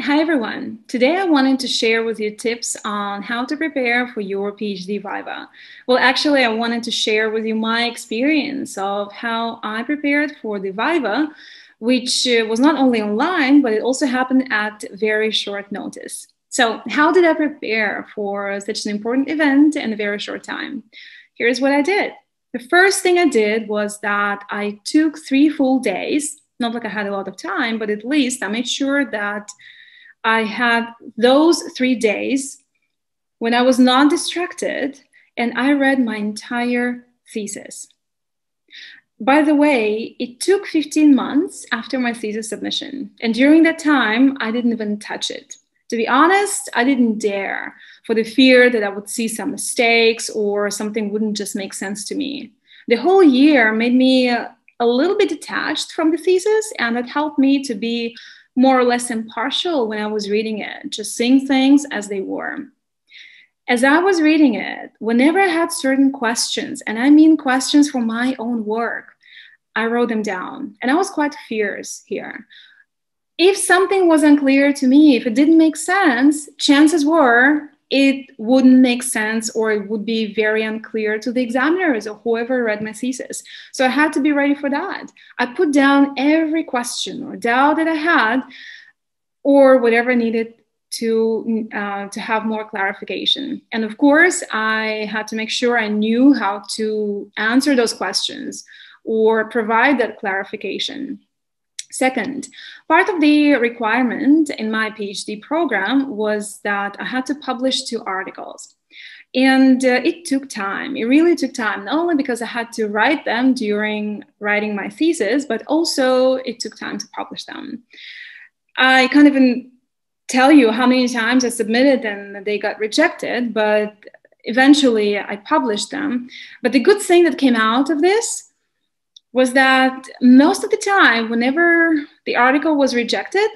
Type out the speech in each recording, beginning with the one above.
Hi everyone. Today I wanted to share with you tips on how to prepare for your PhD Viva. Well, actually, I wanted to share with you my experience of how I prepared for the Viva, which was not only online, but it also happened at very short notice. So, how did I prepare for such an important event in a very short time? Here's what I did. The first thing I did was that I took 3 full days. Not like I had a lot of time, but at least I made sure that I had those 3 days when I was not distracted and I read my entire thesis. By the way, it took 15 months after my thesis submission. And during that time, I didn't even touch it. To be honest, I didn't dare for the fear that I would see some mistakes or something wouldn't just make sense to me. The whole year made me a little bit detached from the thesis, and it helped me to be more or less impartial when I was reading it, just seeing things as they were. As I was reading it, whenever I had certain questions, and I mean questions for my own work, I wrote them down. And I was quite fierce here. If something was unclear to me, if it didn't make sense, chances were it wouldn't make sense or it would be very unclear to the examiners or whoever read my thesis. So I had to be ready for that. I put down every question or doubt that I had or whatever needed to have more clarification. And of course, I had to make sure I knew how to answer those questions or provide that clarification. Second, part of the requirement in my PhD program was that I had to publish 2 articles. And it took time. It really took time, not only because I had to write them during writing my thesis, but also it took time to publish them. I can't even tell you how many times I submitted and they got rejected, but eventually I published them. But the good thing that came out of this was that most of the time, whenever the article was rejected,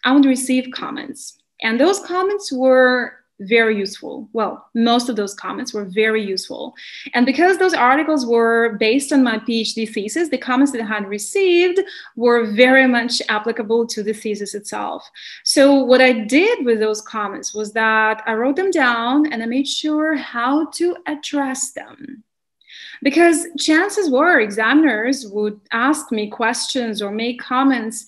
I would receive comments. And those comments were very useful. Well, most of those comments were very useful. And because those articles were based on my PhD thesis, the comments that I had received were very much applicable to the thesis itself. So what I did with those comments was that I wrote them down and I made sure how to address them. Because chances were examiners would ask me questions or make comments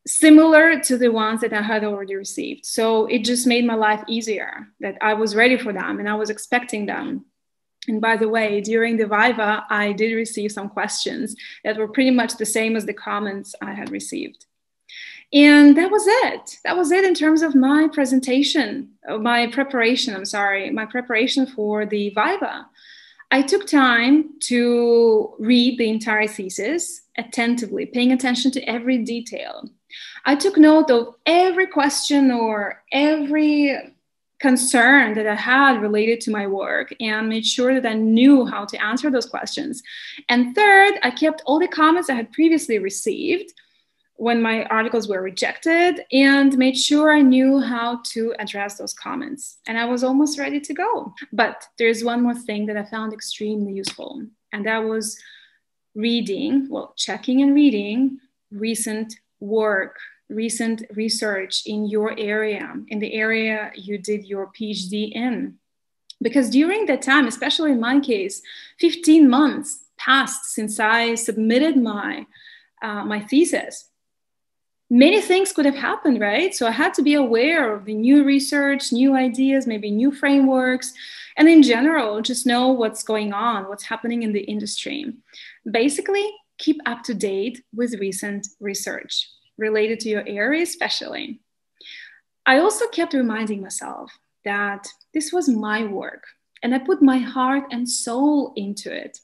similar to the ones that I had already received. So it just made my life easier that I was ready for them and I was expecting them. And by the way, during the Viva, I did receive some questions that were pretty much the same as the comments I had received. And that was it. That was it in terms of my presentation, my preparation for the Viva. I took time to read the entire thesis attentively, paying attention to every detail. I took note of every question or every concern that I had related to my work and made sure that I knew how to answer those questions. And third, I kept all the comments I had previously received when my articles were rejected and made sure I knew how to address those comments. And I was almost ready to go. But there's one more thing that I found extremely useful, and that was checking and reading recent work, recent research in your area, in the area you did your PhD in. Because during that time, especially in my case, 15 months passed since I submitted my thesis. Many things could have happened, right? So I had to be aware of the new research, new ideas, maybe new frameworks, and in general, just know what's going on, what's happening in the industry. Basically, keep up to date with recent research related to your area, especially. I also kept reminding myself that this was my work, and I put my heart and soul into it.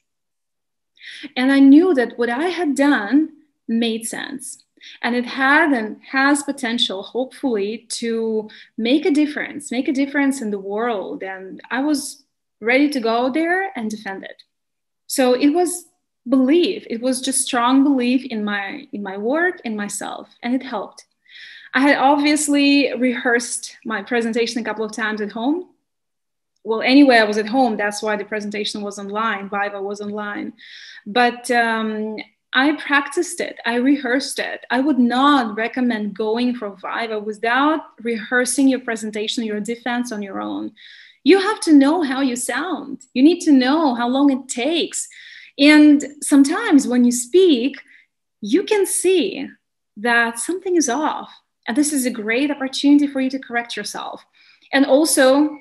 And I knew that what I had done made sense. And it had and has potential, hopefully, to make a difference in the world. And I was ready to go there and defend it. So it was belief. It was just strong belief in my work, in myself, and it helped. I had obviously rehearsed my presentation a couple of times at home. Well, anyway, I was at home. That's why the presentation was online. Viva was online. But I practiced it. I rehearsed it. I would not recommend going for Viva without rehearsing your presentation, your defense on your own. You have to know how you sound. You need to know how long it takes. And sometimes when you speak, you can see that something is off. And this is a great opportunity for you to correct yourself. And also,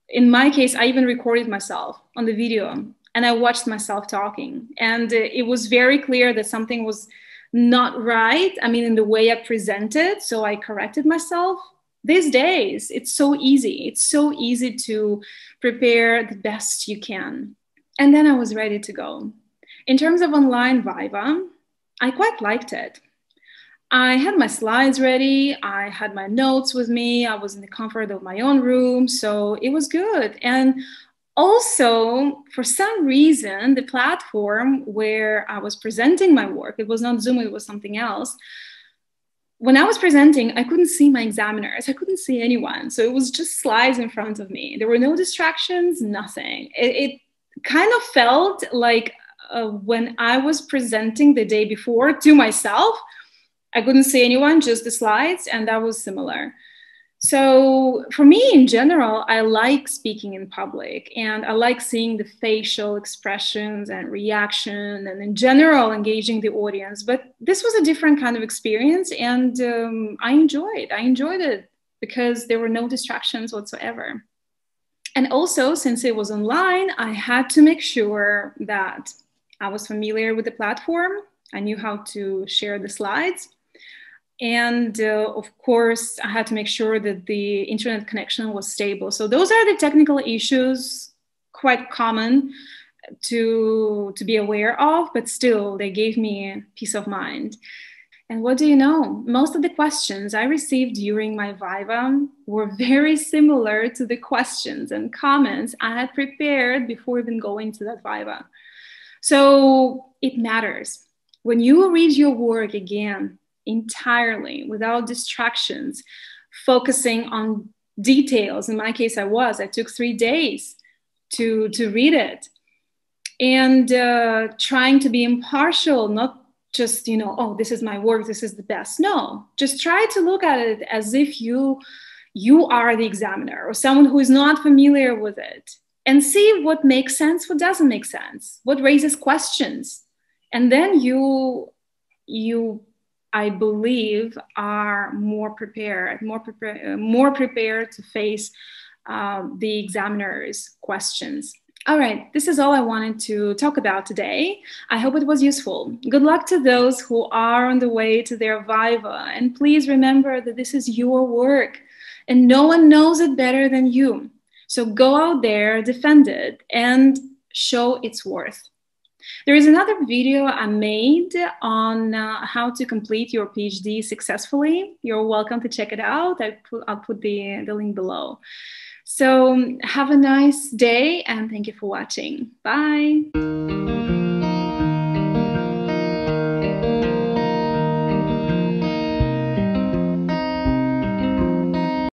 in my case, I even recorded myself on the video and I watched myself talking. And it was very clear that something was not right. I mean, in the way I presented. So I corrected myself. These days, it's so easy. It's so easy to prepare the best you can. And then I was ready to go. In terms of online Viva, I quite liked it. I had my slides ready. I had my notes with me. I was in the comfort of my own room. So it was good. And also, for some reason, the platform where I was presenting my work, it was not Zoom, it was something else. When I was presenting, I couldn't see my examiners. I couldn't see anyone. So it was just slides in front of me. There were no distractions, nothing. It kind of felt like when I was presenting the day before to myself, I couldn't see anyone, just the slides, and that was similar. So for me, in general, I like speaking in public, and I like seeing the facial expressions and reaction, and in general, engaging the audience. But this was a different kind of experience, and I enjoyed it because there were no distractions whatsoever. And also, since it was online, I had to make sure that I was familiar with the platform. I knew how to share the slides. And of course, I had to make sure that the internet connection was stable. So those are the technical issues, quite common to be aware of, but still they gave me peace of mind. And what do you know? Most of the questions I received during my Viva were very similar to the questions and comments I had prepared before even going to that Viva. So it matters. When you read your work again, entirely, without distractions, focusing on details. In my case, I took 3 days to read it. And trying to be impartial, not just, oh, this is my work, this is the best. No, just try to look at it as if you are the examiner or someone who is not familiar with it, and see what makes sense, what doesn't make sense, what raises questions. And then you I believe, are more prepared to face the examiner's questions. All right, this is all I wanted to talk about today. I hope it was useful. Good luck to those who are on the way to their Viva. And please remember that this is your work and no one knows it better than you. So go out there, defend it, and show its worth. There is another video I made on how to complete your PhD successfully. You're welcome to check it out. I'll put the link below. So have a nice day and thank you for watching. Bye.